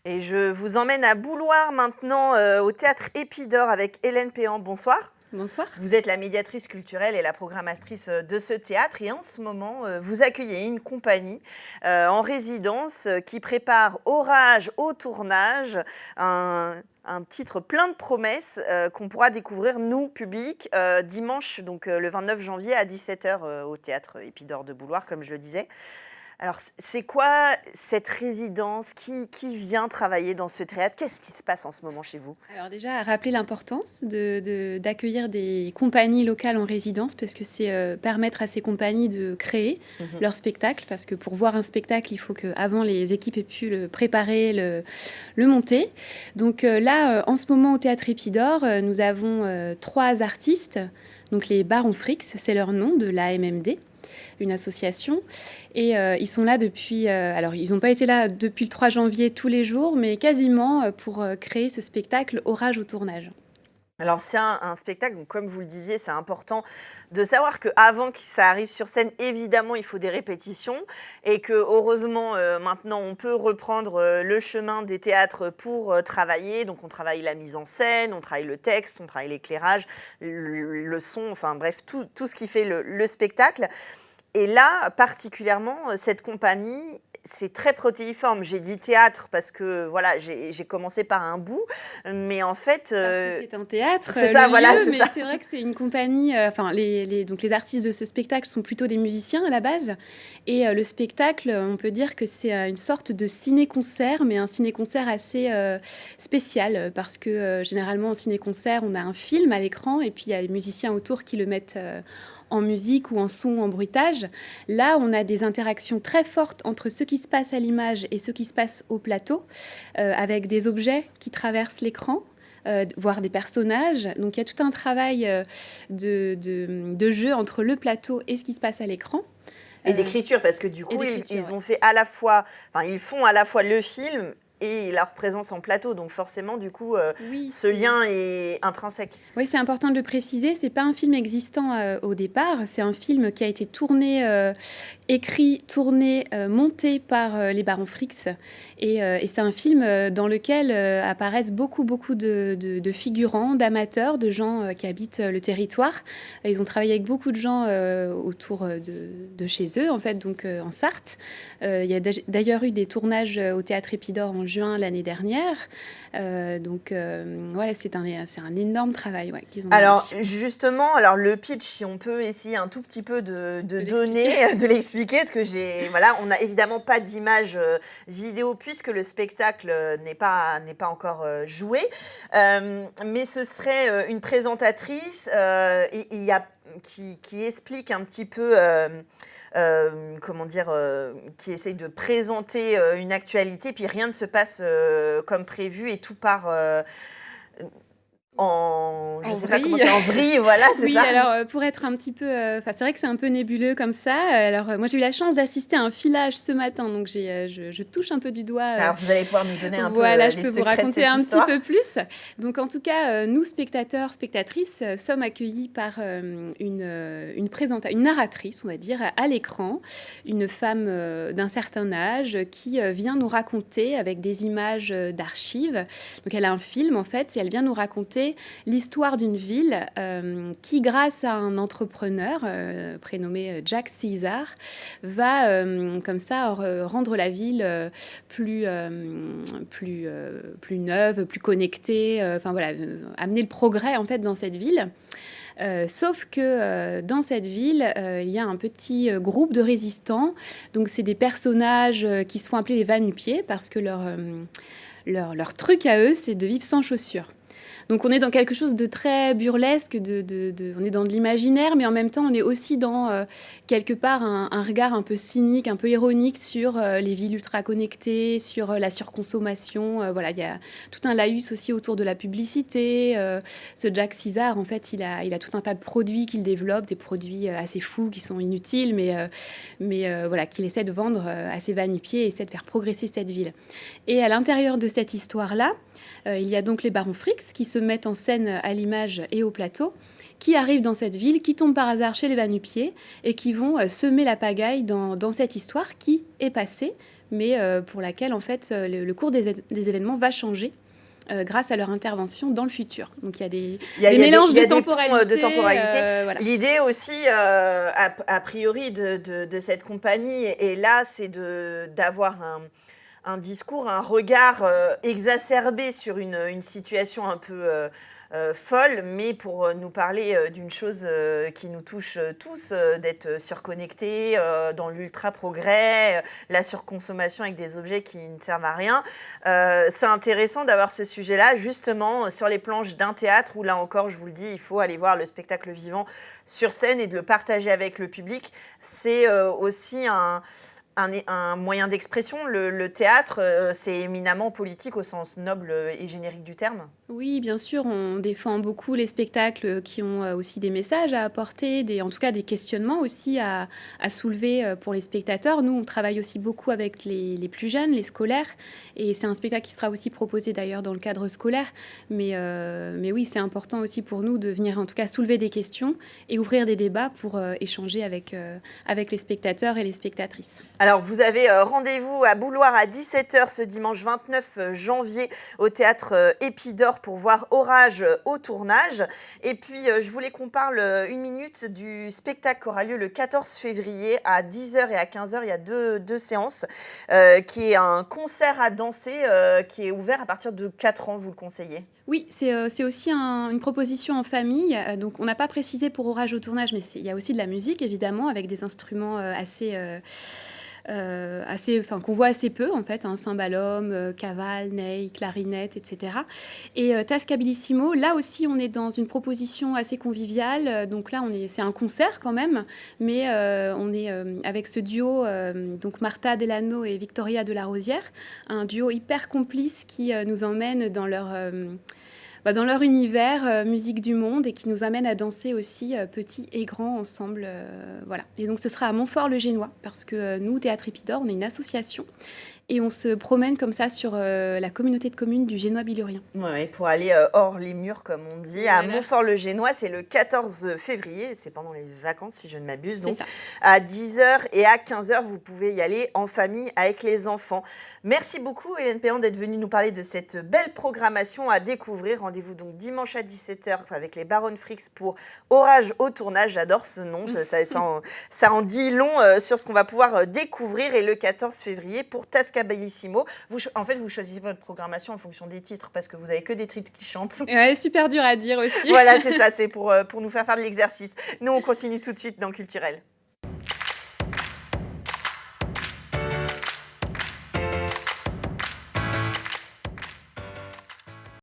Et je vous emmène à Bouloir maintenant, au théâtre Épidore avec Hélène Péan. Bonsoir. Bonsoir. Vous êtes la médiatrice culturelle et la programmatrice, de ce théâtre et en ce moment, vous accueillez une compagnie, en résidence, qui prépare Orage au tournage, un titre plein de promesses, qu'on pourra découvrir nous, public, dimanche donc, le 29 janvier à 17h, au théâtre Épidore de Bouloir, comme je le disais. Alors, c'est quoi cette résidence? Qui vient travailler dans ce théâtre? Qu'est-ce qui se passe en ce moment chez vous? Alors déjà, à rappeler l'importance d'accueillir des compagnies locales en résidence, parce que c'est permettre à ces compagnies de créer Mmh. leur spectacle, parce que pour voir un spectacle, il faut qu'avant les équipes aient pu le préparer, le monter. Donc là, en ce moment au Théâtre Épidore, nous avons 3 artistes, donc les Barons Fricks, c'est leur nom, de l'AMMD, une association. Et ils sont là depuis... alors, ils n'ont pas été là depuis le 3 janvier tous les jours, mais quasiment pour créer ce spectacle Orage au tournage. Alors c'est un spectacle, donc comme vous le disiez, c'est important de savoir qu'avant que ça arrive sur scène, évidemment, il faut des répétitions et que heureusement, maintenant, on peut reprendre, le chemin des théâtres pour, travailler. Donc on travaille la mise en scène, on travaille le texte, on travaille l'éclairage, le son, enfin bref, tout ce qui fait le spectacle. Et là, particulièrement, cette compagnie, c'est très protéiforme. J'ai dit théâtre parce que voilà, j'ai commencé par un bout, mais en fait, Parce que c'est un théâtre, c'est ça, le voilà, lieu, c'est mais ça. c'est vrai que c'est une compagnie, enfin donc les artistes de ce spectacle sont plutôt des musiciens à la base, et le spectacle, on peut dire que c'est, une sorte de ciné-concert, mais un ciné-concert assez, spécial, parce que, généralement en ciné-concert, on a un film à l'écran et puis il y a les musiciens autour qui le mettent, en musique ou en son ou en bruitage. Là, on a des interactions très fortes entre ce qui se passe à l'image et ce qui se passe au plateau, avec des objets qui traversent l'écran, voire des personnages. Donc il y a tout un travail de jeu entre le plateau et ce qui se passe à l'écran. Et d'écriture, parce que du Et coup, d'écriture, ils ouais. ont fait à la fois, enfin, ils font à la fois le film et leur présence en plateau. Donc forcément, du coup, Oui, ce lien est intrinsèque. oui, c'est important de le préciser, c'est pas un film existant au départ, c'est un film qui a été tourné, écrit, tourné, monté par les Barons Fricks. Et c'est un film dans lequel apparaissent beaucoup de figurants, d'amateurs, de gens qui habitent le territoire. Ils ont travaillé avec beaucoup de gens autour de chez eux, en fait, donc en Sarthe. Il y a d'ailleurs eu des tournages au Théâtre Épidore en juin l'année dernière. Donc voilà, c'est un énorme travail, ouais, qu'ils ont mené. Alors justement, alors le pitch, si on peut essayer un tout petit peu de De l'expliquer. donner, de l'expliquer, parce que voilà, on n'a évidemment pas d'image vidéo puisque le spectacle n'est pas encore joué. Mais ce serait une présentatrice et il y a, qui explique un petit peu, comment dire, qui essaye de présenter une actualité, puis rien ne se passe comme prévu et tout part je En sais pas comment vrille. dire, en vrille, voilà, c'est Oui, ça. alors, pour être un petit peu, enfin, c'est vrai que c'est un peu nébuleux comme ça. Alors, moi, j'ai eu la chance d'assister à un filage ce matin, donc je touche un peu du doigt, Alors vous allez pouvoir nous donner un peu voilà, je les peux vous secrets de raconter cette un petit peu histoire. plus. Donc en tout cas, nous spectateurs, spectatrices, sommes accueillis par, une narratrice, on va dire, à l'écran. Une femme, d'un certain âge qui, vient nous raconter avec des images, d'archives. Donc elle a un film en fait et elle vient nous raconter l'histoire d'une ville, qui grâce à un entrepreneur, prénommé, Jack Caesar, va, comme ça rendre la ville, plus, plus neuve, plus connectée, enfin voilà, amener le progrès en fait dans cette ville. Sauf que dans cette ville, il y a un petit groupe de résistants. Donc c'est des personnages qui se font appeler les va-nu-pieds parce que leur truc à eux, c'est de vivre sans chaussures. Donc on est dans quelque chose de très burlesque, on est dans de l'imaginaire, mais en même temps on est aussi dans quelque part un regard un peu cynique, un peu ironique sur les villes ultra connectées, sur la surconsommation. Voilà, il y a tout un laïus aussi autour de la publicité. Ce Jack Caesar, en fait, il a tout un tas de produits qu'il développe, des produits assez fous qui sont inutiles, mais voilà, qu'il essaie de vendre à ses va-nu-pieds et essaie de faire progresser cette ville. Et à l'intérieur de cette histoire-là, il y a donc les Barons Fricks qui se mettent en scène à l'image et au plateau, qui arrivent dans cette ville, qui tombent par hasard chez les va-nu-pieds et qui vont semer la pagaille dans cette histoire qui est passée, mais pour laquelle en fait le cours des événements va changer grâce à leur intervention dans le futur. Donc il y a des mélanges de temporalité. Voilà. L'idée aussi, a priori, de cette compagnie, et là, c'est d'avoir un discours, un regard exacerbé sur une situation un peu folle, mais pour nous parler d'une chose qui nous touche tous, d'être surconnectés, dans l'ultra-progrès, la surconsommation avec des objets qui ne servent à rien. C'est intéressant d'avoir ce sujet-là, justement, sur les planches d'un théâtre, où là encore, je vous le dis, il faut aller voir le spectacle vivant sur scène et de le partager avec le public. C'est aussi un moyen d'expression. Le théâtre, c'est éminemment politique au sens noble et générique du terme. Oui, bien sûr, on défend beaucoup les spectacles qui ont aussi des messages à apporter, en tout cas des questionnements aussi à soulever pour les spectateurs. Nous, on travaille aussi beaucoup avec les plus jeunes, les scolaires, et c'est un spectacle qui sera aussi proposé d'ailleurs dans le cadre scolaire. Mais oui, c'est important aussi pour nous de venir en tout cas soulever des questions et ouvrir des débats pour échanger avec les spectateurs et les spectatrices. Alors, vous avez rendez-vous à Bouloir à 17h ce dimanche 29 janvier au théâtre Épidore pour voir Orage au tournage. Et puis, je voulais qu'on parle une minute du spectacle qui aura lieu le 14 février à 10h et à 15h. Il y a deux séances, qui est un concert à danser qui est ouvert à partir de 4 ans, vous le conseillez? Oui, c'est aussi une proposition en famille. Donc, on n'a pas précisé pour Orage au tournage, mais il y a aussi de la musique, évidemment, avec des instruments qu'on voit assez peu, en fait, hein, cymbalum, cavale, ney, clarinette, etc. Et Tascabilissimo, là aussi, on est dans une proposition assez conviviale. Donc là, c'est un concert quand même, mais on est avec ce duo, donc Martha Delano et Victoria de la Rosière, un duo hyper complice qui nous emmène dans leur univers, musique du monde, et qui nous amène à danser aussi petits et grands ensemble. Voilà. Et donc ce sera à Montfort-le-Génois, parce que nous, Théâtre Épidore, on est une association et on se promène comme ça sur la communauté de communes du Génois-Bilurien. Oui, pour aller hors les murs, comme on dit, à Montfort-le-Génois. C'est le 14 février, c'est pendant les vacances si je ne m'abuse. Donc à 10h et à 15h, vous pouvez y aller en famille avec les enfants. Merci beaucoup Hélène Péan d'être venue nous parler de cette belle programmation à découvrir. Rendez-vous donc dimanche à 17h avec les Baronnes Fricks pour Orage au tournage. J'adore ce nom, ça en dit long sur ce qu'on va pouvoir découvrir. Et le 14 février pour Tascabilissimo. En fait, vous choisissez votre programmation en fonction des titres, parce que vous n'avez que des titres qui chantent. Ouais, super dur à dire aussi. Voilà, c'est ça, c'est pour nous faire de l'exercice. Nous, on continue tout de suite dans Culturel.